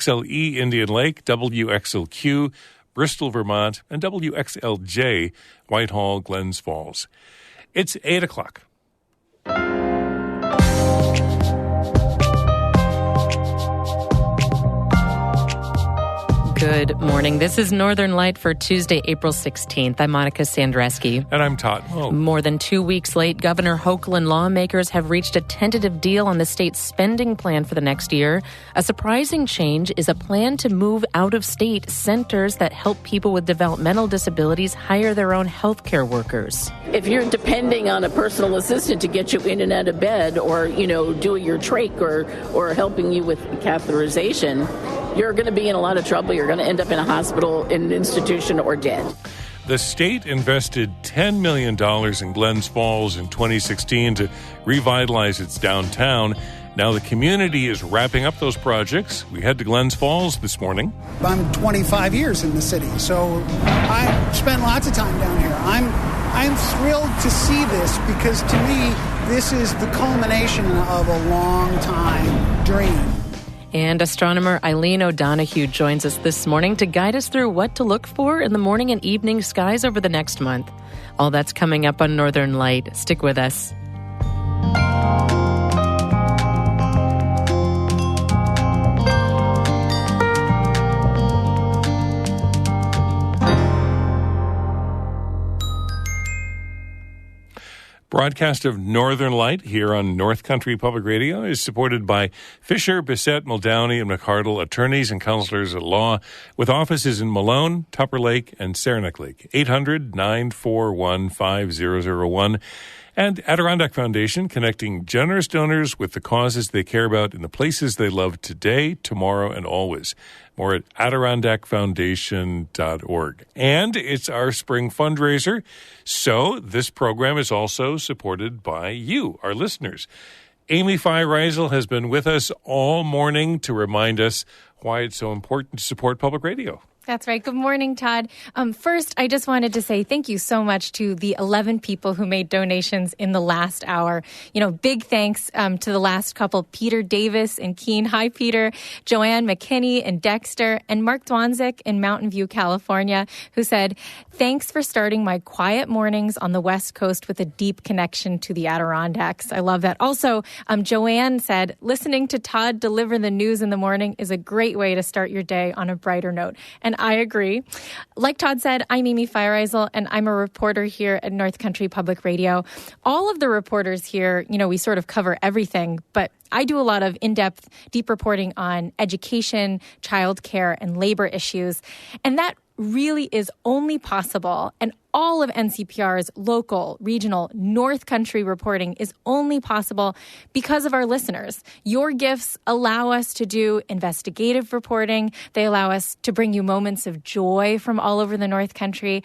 WXLE Indian Lake, WXLQ Bristol, Vermont, and WXLJ Whitehall, Glens Falls. It's 8 o'clock. Good morning. This is Northern Light for Tuesday, April 16th. I'm Monica Sandreski. And I'm Todd Moe. More than 2 weeks late, Governor Hochul and lawmakers have reached a tentative deal on the state's spending plan for the next year. A surprising change is a plan to move out-of-state centers that help people with developmental disabilities hire their own health care workers. If you're depending on a personal assistant to get you in and out of bed or, doing your trach or helping you with catheterization, you're going to be in a lot of trouble. You're going to end up in a hospital, in an institution, or dead. The state invested $10 million in Glens Falls in 2016 to revitalize its downtown. Now the community is wrapping up those projects. We head to Glens Falls this morning. I'm 25 years in the city, so I spent lots of time down here. I'm thrilled to see this because to me, this is the culmination of a long time dream. And astronomer Aileen O'Donoghue joins us this morning to guide us through what to look for in the morning and evening skies over the next month. All that's coming up on Northern Light. Stick with us. Broadcast of Northern Light here on North Country Public Radio is supported by Fisher, Bissett, Muldowney, and McArdle, attorneys and counselors at law, with offices in Malone, Tupper Lake, and Saranac Lake. 800-941-5001. And Adirondack Foundation, connecting generous donors with the causes they care about in the places they love today, tomorrow, and always. More at adirondackfoundation.org. And it's our spring fundraiser, so this program is also supported by you, our listeners. Amy Feiereisel has been with us all morning to remind us why it's so important to support public radio. That's right. Good morning, Todd. First, I just wanted to say thank you so much to the 11 people who made donations in the last hour. Big thanks to the last couple, Peter Davis in Keene. Hi, Peter. Joanne McKinney in Dexter, and Mark Dwanzik in Mountain View, California, who said, thanks for starting my quiet mornings on the West Coast with a deep connection to the Adirondacks. I love that. Also, Joanne said, listening to Todd deliver the news in the morning is a great way to start your day on a brighter note. And I agree. Like Todd said, I'm Amy Feiereisel, and I'm a reporter here at North Country Public Radio. All of the reporters here, we sort of cover everything, but I do a lot of in-depth, deep reporting on education, childcare, and labor issues. And that really is only possible, and all of NCPR's local, regional, North Country reporting is only possible because of our listeners. Your gifts allow us to do investigative reporting. They allow us to bring you moments of joy from all over the North Country,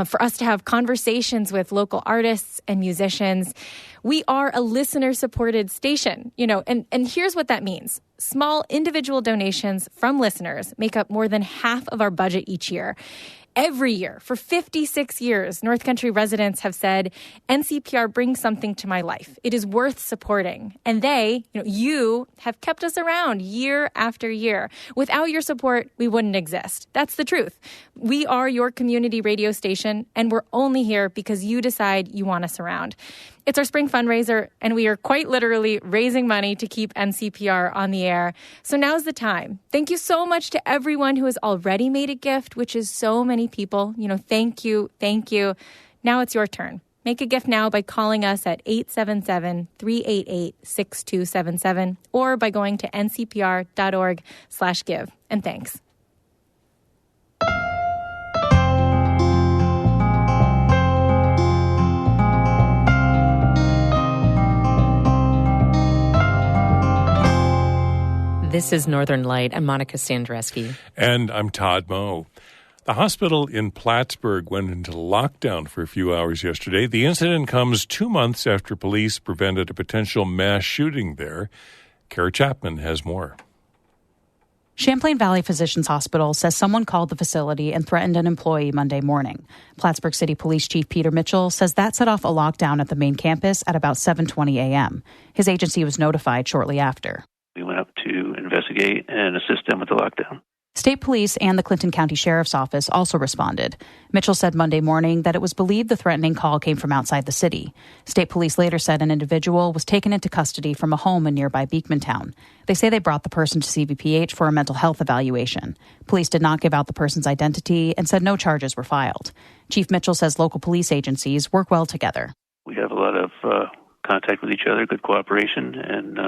for us to have conversations with local artists and musicians. We are a listener-supported station, and here's what that means. Small individual donations from listeners make up more than half of our budget each year. Every year, for 56 years, North Country residents have said, NCPR brings something to my life. It is worth supporting. And you have kept us around year after year. Without your support, we wouldn't exist. That's the truth. We are your community radio station, and we're only here because you decide you want us around. It's our spring fundraiser, and we are quite literally raising money to keep NCPR on the air. So now's the time. Thank you so much to everyone who has already made a gift, which is so many people. Thank you. Thank you. Now it's your turn. Make a gift now by calling us at 877-388-6277 or by going to ncpr.org/give. And thanks. This is Northern Light. I'm Monica Sandreski. And I'm Todd Moe. The hospital in Plattsburgh went into lockdown for a few hours yesterday. The incident comes 2 months after police prevented a potential mass shooting there. Kara Chapman has more. Champlain Valley Physicians Hospital says someone called the facility and threatened an employee Monday morning. Plattsburgh City Police Chief Peter Mitchell says that set off a lockdown at the main campus at about 7:20 a.m. His agency was notified shortly after. We went up to investigate investigate and assist them with the lockdown. State police and the Clinton County Sheriff's Office also responded. Mitchell said Monday morning that it was believed the threatening call came from outside the city. State police later said an individual was taken into custody from a home in nearby Beekmantown. They say they brought the person to CVPH for a mental health evaluation. Police did not give out the person's identity and said no charges were filed. Chief Mitchell says local police agencies work well together. We have a lot of contact with each other, good cooperation, and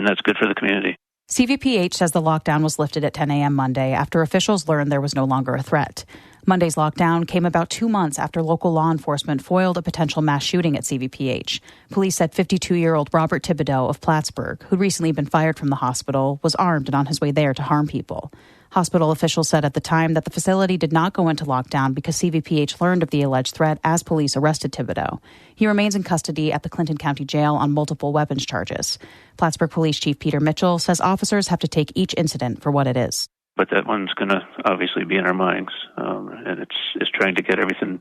that's good for the community. CVPH says the lockdown was lifted at 10 a.m. Monday after officials learned there was no longer a threat. Monday's lockdown came about 2 months after local law enforcement foiled a potential mass shooting at CVPH. Police said 52-year-old Robert Thibodeau of Plattsburgh, who'd recently been fired from the hospital, was armed and on his way there to harm people. Hospital officials said at the time that the facility did not go into lockdown because CVPH learned of the alleged threat as police arrested Thibodeau. He remains in custody at the Clinton County Jail on multiple weapons charges. Plattsburgh Police Chief Peter Mitchell says officers have to take each incident for what it is. But that one's going to obviously be in our minds, and it's trying to get everything,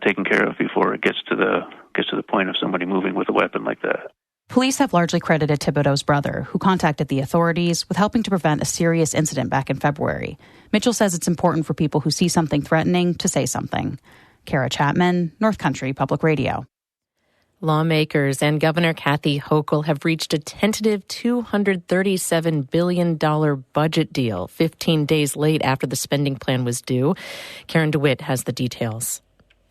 taken care of before it gets to the point of somebody moving with a weapon like that. Police have largely credited Thibodeau's brother, who contacted the authorities, with helping to prevent a serious incident back in February. Mitchell says it's important for people who see something threatening to say something. Kara Chapman, North Country Public Radio. Lawmakers and Governor Kathy Hochul have reached a tentative $237 billion budget deal 15 days late after the spending plan was due. Karen DeWitt has the details.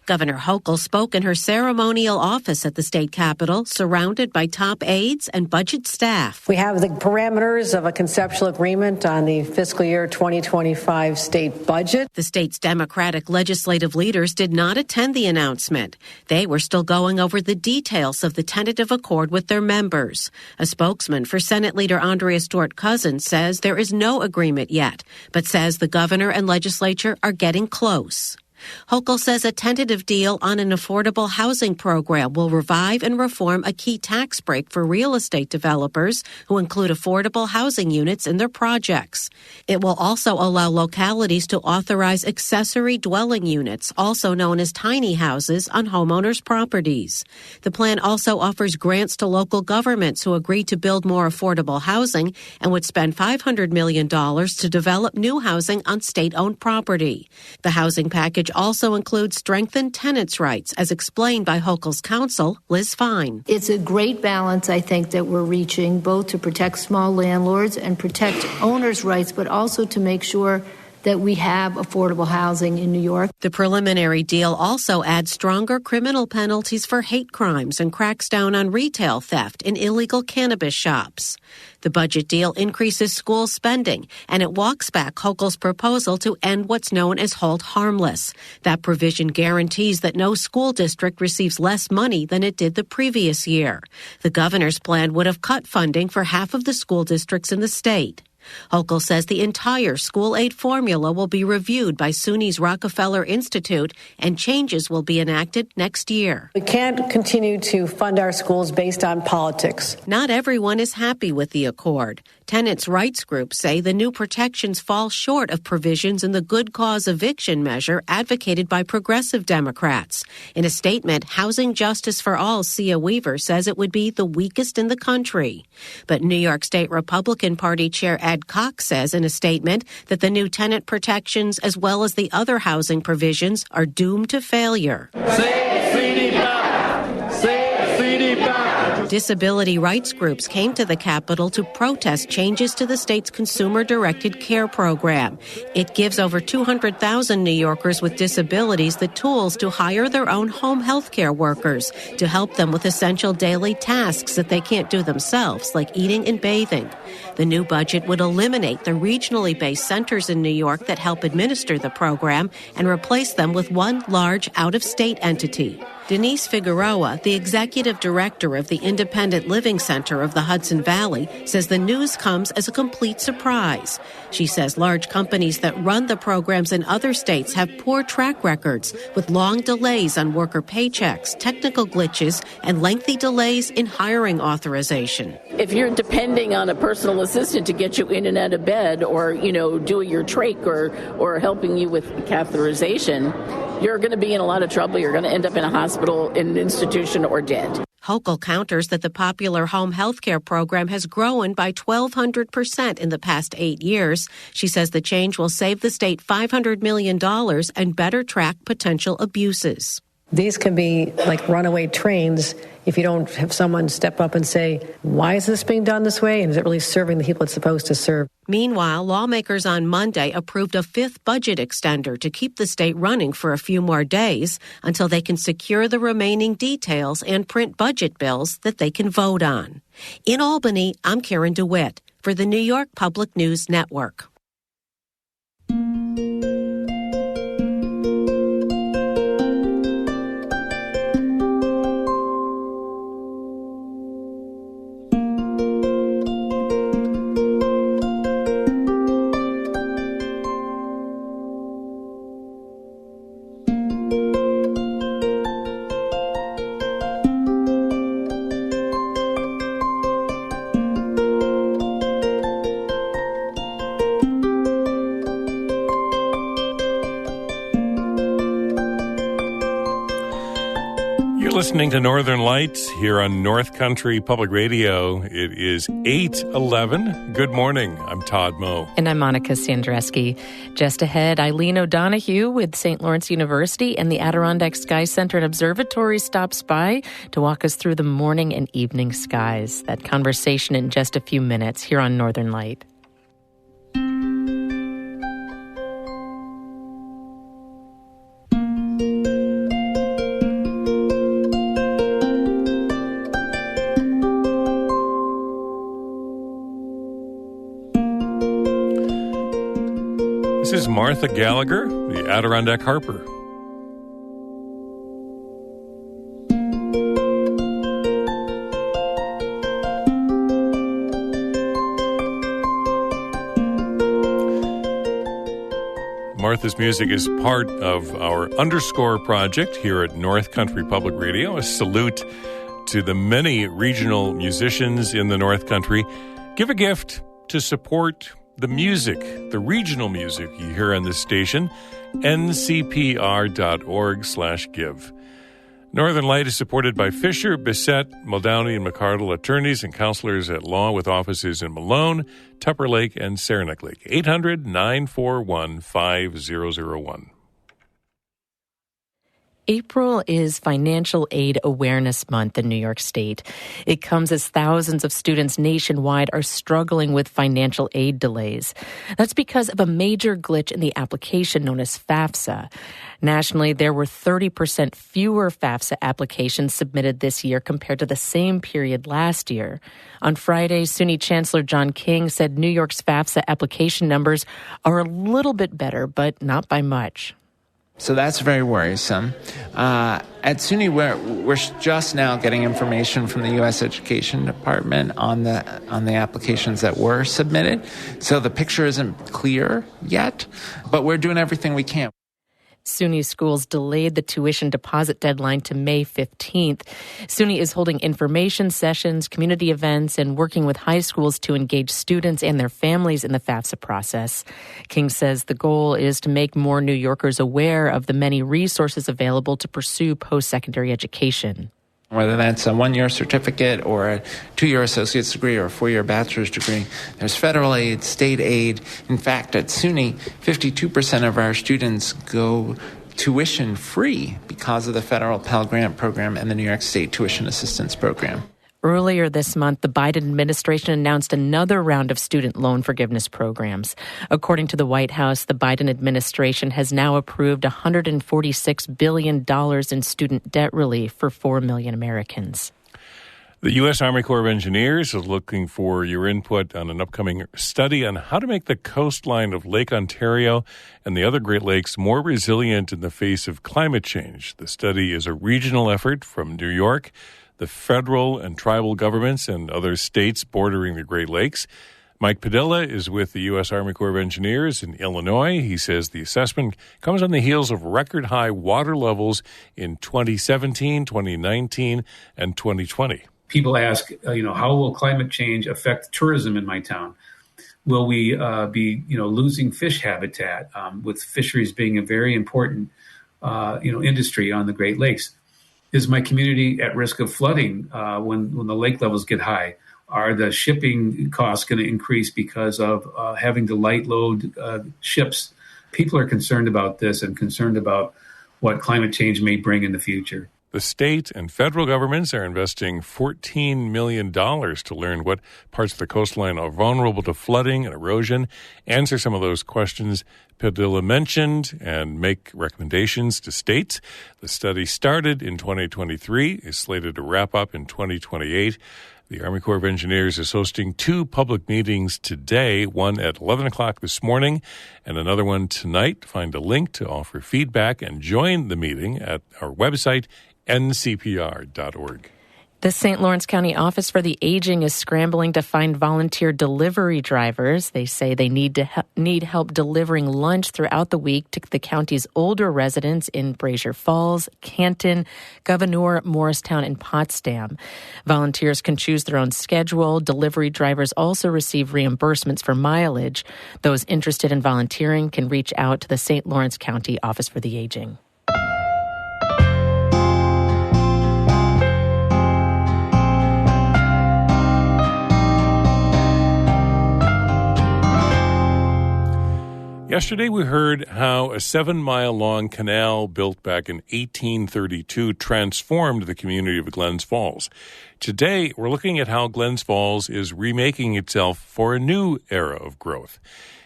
Governor Hochul spoke in her ceremonial office at the state capitol, surrounded by top aides and budget staff. We have the parameters of a conceptual agreement on the fiscal year 2025 state budget. The state's Democratic legislative leaders did not attend the announcement. They were still going over the details of the tentative accord with their members. A spokesman for Senate Leader Andrea Stewart-Cousins says there is no agreement yet, but says the governor and legislature are getting close. Hochul says a tentative deal on an affordable housing program will revive and reform a key tax break for real estate developers who include affordable housing units in their projects. It will also allow localities to authorize accessory dwelling units, also known as tiny houses, on homeowners' properties. The plan also offers grants to local governments who agree to build more affordable housing and would spend $500 million to develop new housing on state-owned property. The housing package also includes strengthened tenants' rights, as explained by Hochul's counsel, Liz Fine. It's a great balance, I think, that we're reaching, both to protect small landlords and protect owners' rights, but also to make sure that we have affordable housing in New York. The preliminary deal also adds stronger criminal penalties for hate crimes and cracks down on retail theft in illegal cannabis shops. The budget deal increases school spending, and it walks back Hochul's proposal to end what's known as hold harmless. That provision guarantees that no school district receives less money than it did the previous year. The governor's plan would have cut funding for half of the school districts in the state. Hochul says the entire school aid formula will be reviewed by SUNY's Rockefeller Institute, and changes will be enacted next year. We can't continue to fund our schools based on politics. Not everyone is happy with the accord. Tenants' rights groups say the new protections fall short of provisions in the good cause eviction measure advocated by progressive Democrats. In a statement, Housing Justice for All Sia Weaver says it would be the weakest in the country. But New York State Republican Party Chair Ed Cox says in a statement that the new tenant protections as well as the other housing provisions are doomed to failure. Disability rights groups came to the Capitol to protest changes to the state's consumer-directed care program. It gives over 200,000 New Yorkers with disabilities the tools to hire their own home health care workers to help them with essential daily tasks that they can't do themselves, like eating and bathing. The new budget would eliminate the regionally based centers in New York that help administer the program and replace them with one large out-of-state entity. Denise Figueroa, the executive director of the Independent Living Center of the Hudson Valley, says the news comes as a complete surprise. She says large companies that run the programs in other states have poor track records with long delays on worker paychecks, technical glitches, and lengthy delays in hiring authorization. If you're depending on a personal assistant to get you in and out of bed or, doing your trach or helping you with catheterization, you're going to be in a lot of trouble. You're going to end up in a hospital, in an institution, or dead. Hochul counters that the popular home health care program has grown by 1,200% in the past 8 years. She says the change will save the state $500 million and better track potential abuses. These can be like runaway trains if you don't have someone step up and say, why is this being done this way? And is it really serving the people it's supposed to serve? Meanwhile, lawmakers on Monday approved a fifth budget extender to keep the state running for a few more days until they can secure the remaining details and print budget bills that they can vote on. In Albany, I'm Karen DeWitt for the New York Public News Network. Listening to Northern Lights here on North Country Public Radio. It is 8:11. Good morning. I'm Todd Moe. And I'm Monica Sandreski. Just ahead, Aileen O'Donoghue with St. Lawrence University and the Adirondack Sky Center and Observatory stops by to walk us through the morning and evening skies. That conversation in just a few minutes here on Northern Light. This is Martha Gallagher, the Adirondack Harper. Martha's music is part of our Underscore project here at North Country Public Radio. A salute to the many regional musicians in the North Country. Give a gift to support the music, the regional music you hear on this station, ncpr.org/give. Northern Light is supported by Fisher, Bissett, Muldowney, and McCardle, attorneys and counselors at law with offices in Malone, Tupper Lake, and Saranac Lake. 800-941-5001. April is Financial Aid Awareness Month in New York State. It comes as thousands of students nationwide are struggling with financial aid delays. That's because of a major glitch in the application known as FAFSA. Nationally, there were 30% fewer FAFSA applications submitted this year compared to the same period last year. On Friday, SUNY Chancellor John King said New York's FAFSA application numbers are a little bit better, but not by much. So that's very worrisome. At SUNY, we're just now getting information from the U.S. Education Department on the applications that were submitted. So the picture isn't clear yet, but we're doing everything we can. SUNY schools delayed the tuition deposit deadline to May 15th. SUNY is holding information sessions, community events, and working with high schools to engage students and their families in the FAFSA process. King says the goal is to make more New Yorkers aware of the many resources available to pursue post-secondary education. Whether that's a one-year certificate or a two-year associate's degree or a four-year bachelor's degree, there's federal aid, state aid. In fact, at SUNY, 52% of our students go tuition-free because of the federal Pell Grant program and the New York State Tuition Assistance Program. Earlier this month, the Biden administration announced another round of student loan forgiveness programs. According to the White House, the Biden administration has now approved $146 billion in student debt relief for 4 million Americans. The U.S. Army Corps of Engineers is looking for your input on an upcoming study on how to make the coastline of Lake Ontario and the other Great Lakes more resilient in the face of climate change. The study is a regional effort from New York, the federal and tribal governments, and other states bordering the Great Lakes. Mike Padilla is with the U.S. Army Corps of Engineers in Illinois. He says the assessment comes on the heels of record-high water levels in 2017, 2019, and 2020. People ask, how will climate change affect tourism in my town? Will we be, losing fish habitat, with fisheries being a very important, industry on the Great Lakes? Is my community at risk of flooding when the lake levels get high? Are the shipping costs going to increase because of having to light load ships? People are concerned about this and concerned about what climate change may bring in the future. The state and federal governments are investing $14 million to learn what parts of the coastline are vulnerable to flooding and erosion, answer some of those questions Padilla mentioned, and make recommendations to states. The study started in 2023, is slated to wrap up in 2028. The Army Corps of Engineers is hosting 2 public meetings today, one at 11 o'clock this morning and another one tonight. Find a link to offer feedback and join the meeting at our website, ncpr.org. The St. Lawrence County Office for the Aging is scrambling to find volunteer delivery drivers. They say they need help delivering lunch throughout the week to the county's older residents in Brazier Falls, Canton, Gouverneur, Morristown, and Potsdam. Volunteers can choose their own schedule. Delivery drivers also receive reimbursements for mileage. Those interested in volunteering can reach out to the St. Lawrence County Office for the Aging. Yesterday, we heard how a 7-mile-long canal built back in 1832 transformed the community of Glens Falls. Today, we're looking at how Glens Falls is remaking itself for a new era of growth.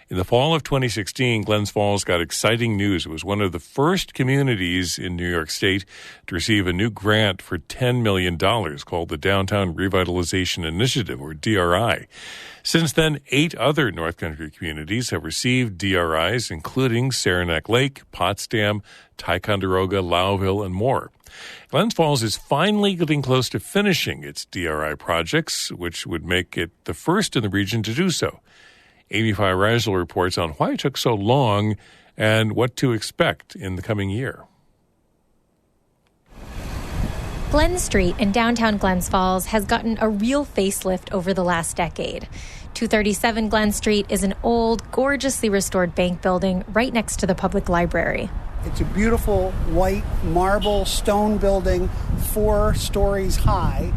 In the fall of 2016, Glens Falls got exciting news. It was one of the first communities in New York State to receive a new grant for $10 million called the Downtown Revitalization Initiative, or DRI. Since then, 8 other North Country communities have received DRIs, including Saranac Lake, Potsdam, Ticonderoga, Lowville, and more. Glens Falls is finally getting close to finishing its DRI projects, which would make it the first in the region to do so. Amy Feiereisel reports on why it took so long and what to expect in the coming year. Glen Street in downtown Glens Falls has gotten a real facelift over the last decade. 237 Glen Street is an old, gorgeously restored bank building right next to the public library. It's a beautiful white marble stone building, 4 stories high,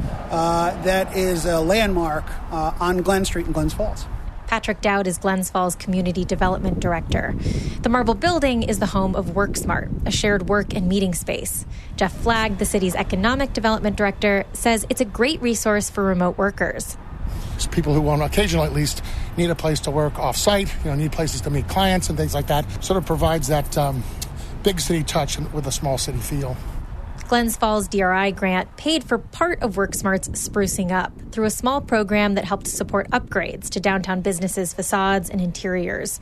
that is a landmark on Glen Street in Glens Falls. Patrick Dowd is Glens Falls Community Development Director. The marble building is the home of WorkSmart, a shared work and meeting space. Jeff Flagg, the city's Economic Development Director, says it's a great resource for remote workers. It's people who want to occasionally at least need a place to work off-site, need places to meet clients and things like that. Sort of provides that big city touch with a small city feel. Glens Falls DRI grant paid for part of WorkSmart's sprucing up through a small program that helped support upgrades to downtown businesses' facades and interiors.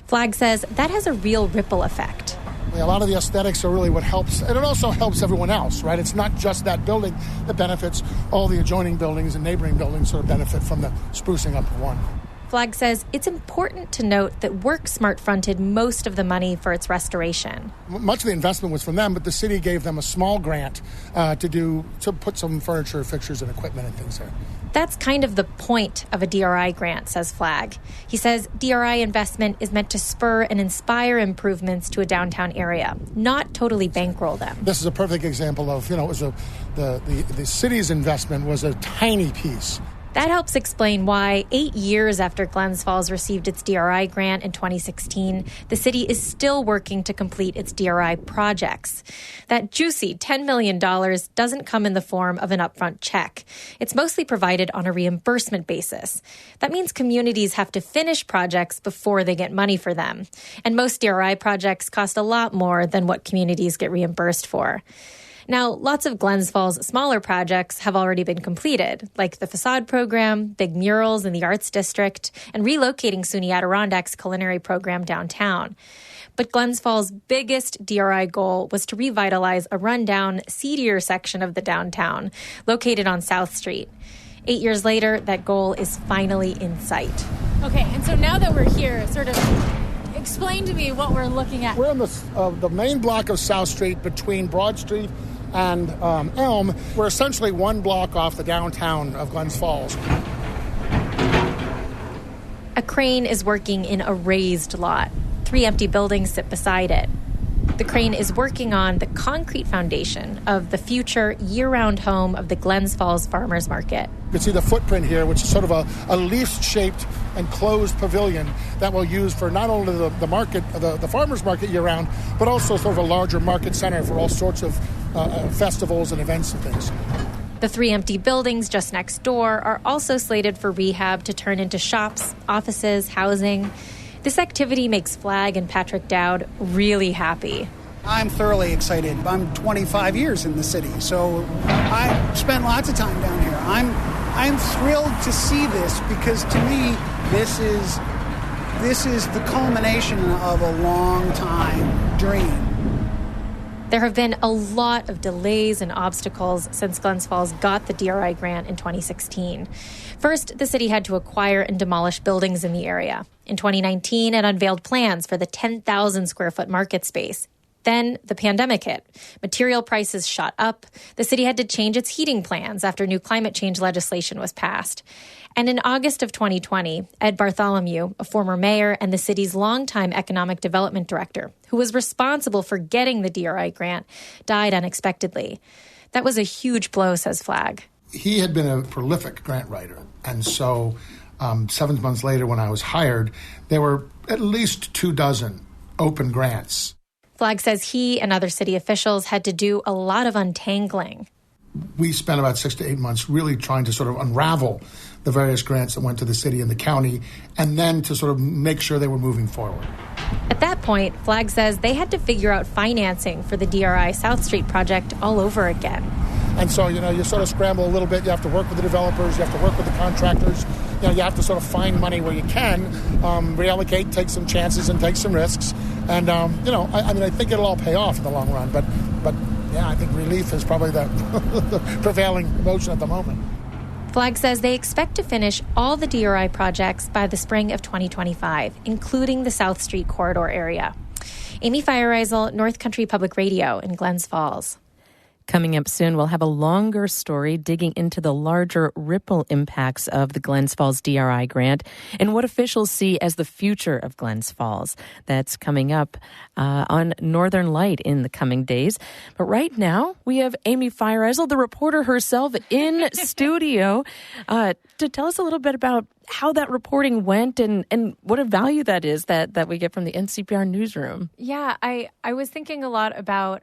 Flagg says that has a real ripple effect. A lot of the aesthetics are really what helps, and it also helps everyone else, right? It's not just that building that benefits. All the adjoining buildings and neighboring buildings sort of benefit from the sprucing up of one. Flagg says it's important to note that WorkSmart fronted most of the money for its restoration. Much of the investment was from them, but the city gave them a small grant to put some furniture, fixtures, and equipment and things there. That's kind of the point of a DRI grant, says Flagg. He says DRI investment is meant to spur and inspire improvements to a downtown area, not totally bankroll them. This is a perfect example of, it was the city's investment was a tiny piece. That helps explain why 8 years after Glens Falls received its DRI grant in 2016, the city is still working to complete its DRI projects. That juicy $10 million doesn't come in the form of an upfront check. It's mostly provided on a reimbursement basis. That means communities have to finish projects before they get money for them. And most DRI projects cost a lot more than what communities get reimbursed for. Now, lots of Glens Falls' smaller projects have already been completed, like the facade program, big murals in the Arts District, and relocating SUNY Adirondacks' culinary program downtown. But Glens Falls' biggest DRI goal was to revitalize a rundown, seedier section of the downtown, located on South Street. 8 years later, that goal is finally in sight. Okay, and so now that we're here, sort of explain to me what we're looking at. We're on the main block of South Street between Broad Street and Elm. We're essentially one block off the downtown of Glens Falls. A crane is working in a raised lot. 3 empty buildings sit beside it. The crane is working on the concrete foundation of the future year-round home of the Glens Falls Farmers Market. You can see the footprint here, which is sort of a leaf-shaped enclosed pavilion that we'll use for not only the market, the farmers market year-round, but also sort of a larger market center for all sorts of festivals and events and things. The 3 empty buildings just next door are also slated for rehab to turn into shops, offices, housing. This activity makes Flag and Patrick Dowd really happy. I'm thoroughly excited. I'm 25 years in the city, so I spent lots of time down here. I'm thrilled to see this because to me, this is the culmination of a long time dream. There have been a lot of delays and obstacles since Glens Falls got the DRI grant in 2016. First, the city had to acquire and demolish buildings in the area. In 2019, it unveiled plans for the 10,000 square foot market space. Then the pandemic hit. Material prices shot up. The city had to change its heating plans after new climate change legislation was passed. And in August of 2020, Ed Bartholomew, a former mayor and the city's longtime economic development director, who was responsible for getting the DRI grant, died unexpectedly. That was a huge blow, says Flag. He had been a prolific grant writer. And so 7 months later when I was hired, there were at least 24 open grants. Flag says he and other city officials had to do a lot of untangling. We spent about 6 to 8 months really trying to sort of unravel the various grants that went to the city and the county, and then to sort of make sure they were moving forward. At that point, Flag says they had to figure out financing for the DRI South Street project all over again. And so, you sort of scramble a little bit. You have to work with the developers. You have to work with the contractors. You have to sort of find money where you can, reallocate, take some chances and take some risks. And, I think it'll all pay off in the long run. But yeah, I think relief is probably the prevailing emotion at the moment. Flag says they expect to finish all the DRI projects by the spring of 2025, including the South Street corridor area. Amy Feiereisel, North Country Public Radio in Glens Falls. Coming up soon, we'll have a longer story digging into the larger ripple impacts of the Glens Falls DRI grant and what officials see as the future of Glens Falls. That's coming up on Northern Light in the coming days. But right now, we have Amy Feiereisel, the reporter herself, in studio to tell us a little bit about how that reporting went and what a value that is that we get from the NCPR newsroom. Yeah, I was thinking a lot about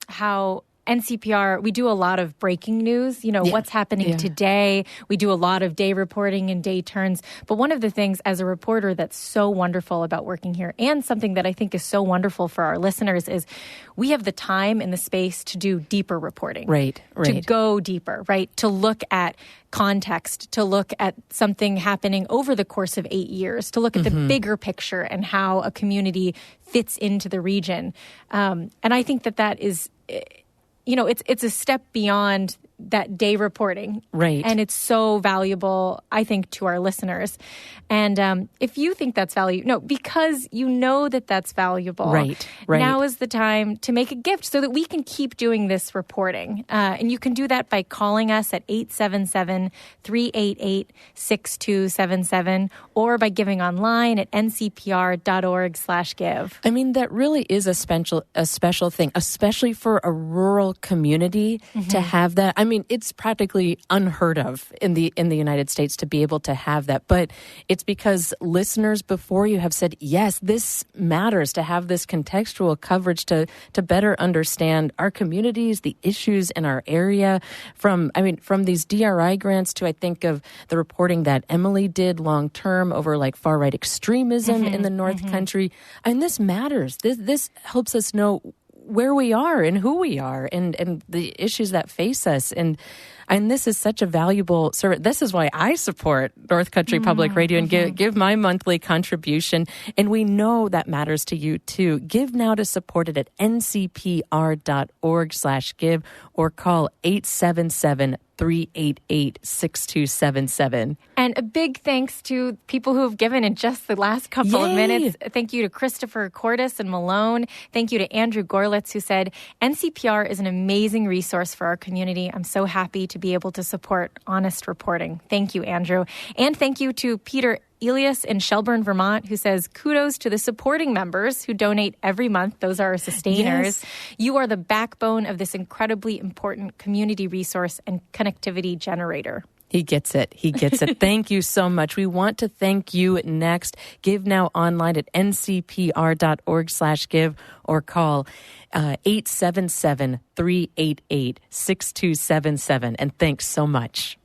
how NCPR, we do a lot of breaking news, what's happening today. We do a lot of day reporting and day turns. But one of the things as a reporter that's so wonderful about working here, and something that I think is so wonderful for our listeners, is we have the time and the space to do deeper reporting. Right. To go deeper, right? To look at context, to look at something happening over the course of 8 years, to look at the bigger picture and how a community fits into the region. And I think that is... it's a step beyond that day reporting. Right. And it's so valuable, I think, to our listeners. And if you think that's valuable, because you know that's valuable. Right. Now is the time to make a gift so that we can keep doing this reporting. And you can do that by calling us at 877-388-6277 or by giving online at ncpr.org/give. I mean, that really is a special thing, especially for a rural community to have that. I mean, it's practically unheard of in the United States to be able to have that. But it's because listeners before you have said, yes, this matters to have this contextual coverage to better understand our communities, the issues in our area. From these DRI grants to, I think of the reporting that Emily did long term over like far right extremism in the North Country. And this matters. This helps us know where we are and who we are and the issues that face us. And this is such a valuable service. This is why I support North Country Public Radio and give my monthly contribution. And we know that matters to you too. Give now to support it at ncpr.org/give or call 877-388-6277. And a big thanks to people who have given in just the last couple of minutes. Thank you to Christopher Cordes and Malone. Thank you to Andrew Gorlitz, who said, NCPR is an amazing resource for our community. I'm so happy to be able to support honest reporting. Thank you, Andrew. And thank you to Peter Elias in Shelburne, Vermont, who says, kudos to the supporting members who donate every month. Those are our sustainers. Yes. You are the backbone of this incredibly important community resource and connectivity generator. He gets it. He gets it. Thank you so much. We want to thank you next. Give now online at ncpr.org/give or call 877-388-6277. And thanks so much.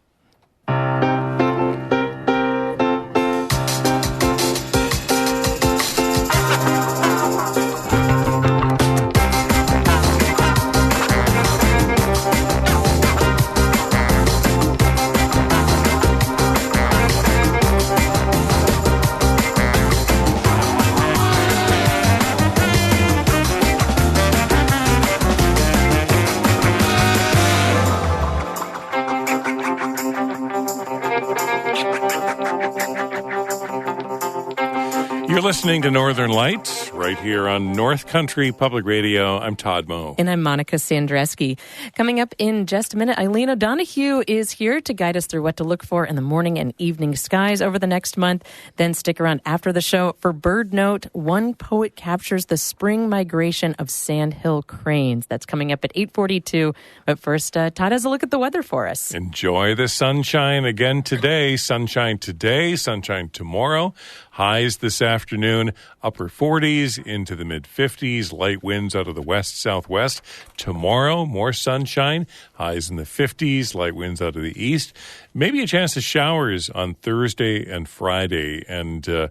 You're listening to Northern Lights right here on North Country Public Radio. I'm Todd Moe. And I'm Monica Sandreski. Coming up in just a minute, Aileen O'Donoghue is here to guide us through what to look for in the morning and evening skies over the next month. Then stick around after the show for Bird Note. One poet captures the spring migration of sandhill cranes. That's coming up at 8:42. But first, Todd has a look at the weather for us. Enjoy the sunshine again today. Sunshine today, sunshine tomorrow. Highs this afternoon, upper 40s into the mid-50s. Light winds out of the west-southwest. Tomorrow, more sunshine. Highs in the 50s. Light winds out of the east. Maybe a chance of showers on Thursday and Friday. And, the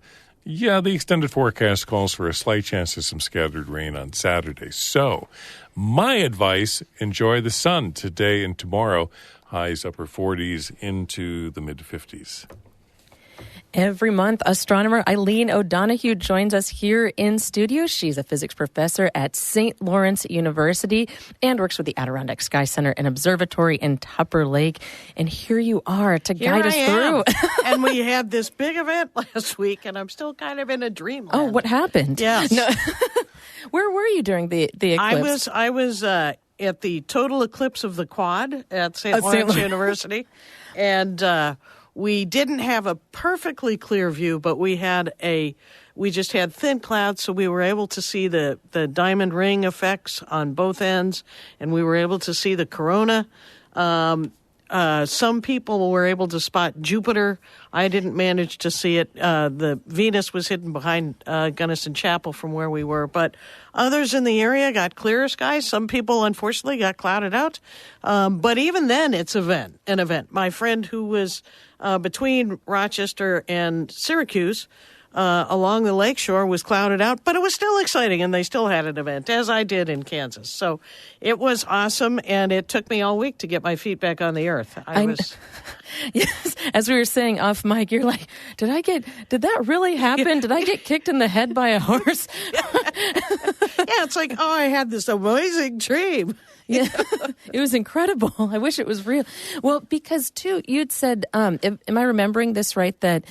extended forecast calls for a slight chance of some scattered rain on Saturday. So, my advice, enjoy the sun today and tomorrow. Highs upper 40s into the mid-50s. Every month, astronomer Aileen O'Donoghue joins us here in studio. She's a physics professor at St. Lawrence University and works with the Adirondack Sky Center and Observatory in Tupper Lake. And here you are to guide us through. And we had this big event last week, and I'm still kind of in a dreamland. Oh, what happened? Yes. No. Where were you during the eclipse? I was at the total eclipse of the quad at St. Lawrence University. And we didn't have a perfectly clear view, but we just had thin clouds, so we were able to see the diamond ring effects on both ends, and we were able to see the corona. Some people were able to spot Jupiter. I didn't manage to see it. The Venus was hidden behind Gunnison Chapel from where we were, but others in the area got clearer skies. Some people, unfortunately, got clouded out. But even then, it's an event. My friend who was between Rochester and Syracuse along the lakeshore was clouded out, but it was still exciting, and they still had an event, as I did in Kansas. So it was awesome, and it took me all week to get my feet back on the earth. Yes, as we were saying off mic, you're like, did that really happen? Did I get kicked in the head by a horse? It's like, I had this amazing dream. Yeah, it was incredible. I wish it was real. Well, because, too, you'd said, am I remembering this right, that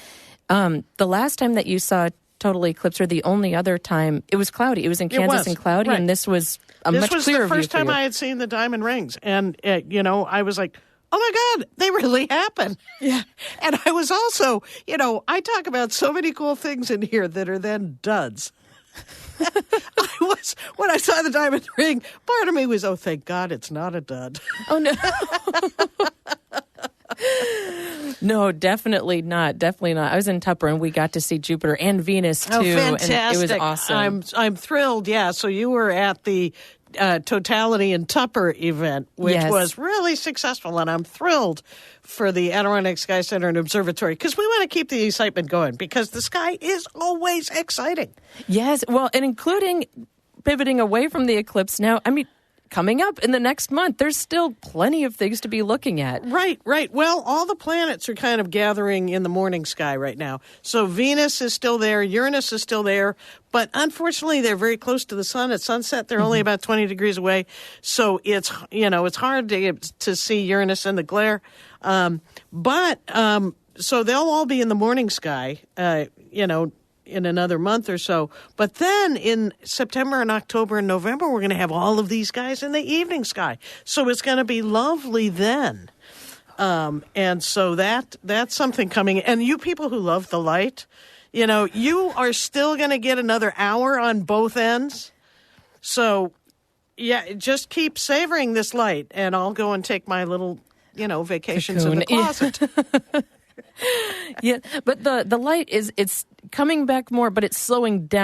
the last time that you saw total eclipse, or the only other time, it was cloudy. It was in Kansas and cloudy, right. And this was a much clearer view. This was the first time I had seen the diamond rings, and, I was like, oh, my God, they really happen. Yeah. And I was also, I talk about so many cool things in here that are then duds. When I saw the diamond ring, part of me was, oh, thank God it's not a dud. Oh, no. No, definitely not. Definitely not. I was in Tupper, and we got to see Jupiter and Venus, too. Oh, fantastic. And it was awesome. I'm thrilled, yeah. So you were at the Totality in Tupper event, which was really successful, and I'm thrilled for the Adirondack Sky Center and Observatory, because we want to keep the excitement going, because the sky is always exciting. Yes, well, and including pivoting away from the eclipse now, coming up in the next month, there's still plenty of things to be looking at. Right. Well, all the planets are kind of gathering in the morning sky right now. So Venus is still there, Uranus is still there, but unfortunately they're very close to the sun. At sunset, they're only about 20 degrees away. So it's hard to see Uranus in the glare. So they'll all be in the morning sky, in another month or so. But then in September and October and November, we're going to have all of these guys in the evening sky. So it's going to be lovely then. And so that's something coming. And you people who love the light, you are still going to get another hour on both ends. So, yeah, just keep savoring this light, and I'll go and take my little, vacations in the closet. Yeah, but the light it's coming back more, but it's slowing down.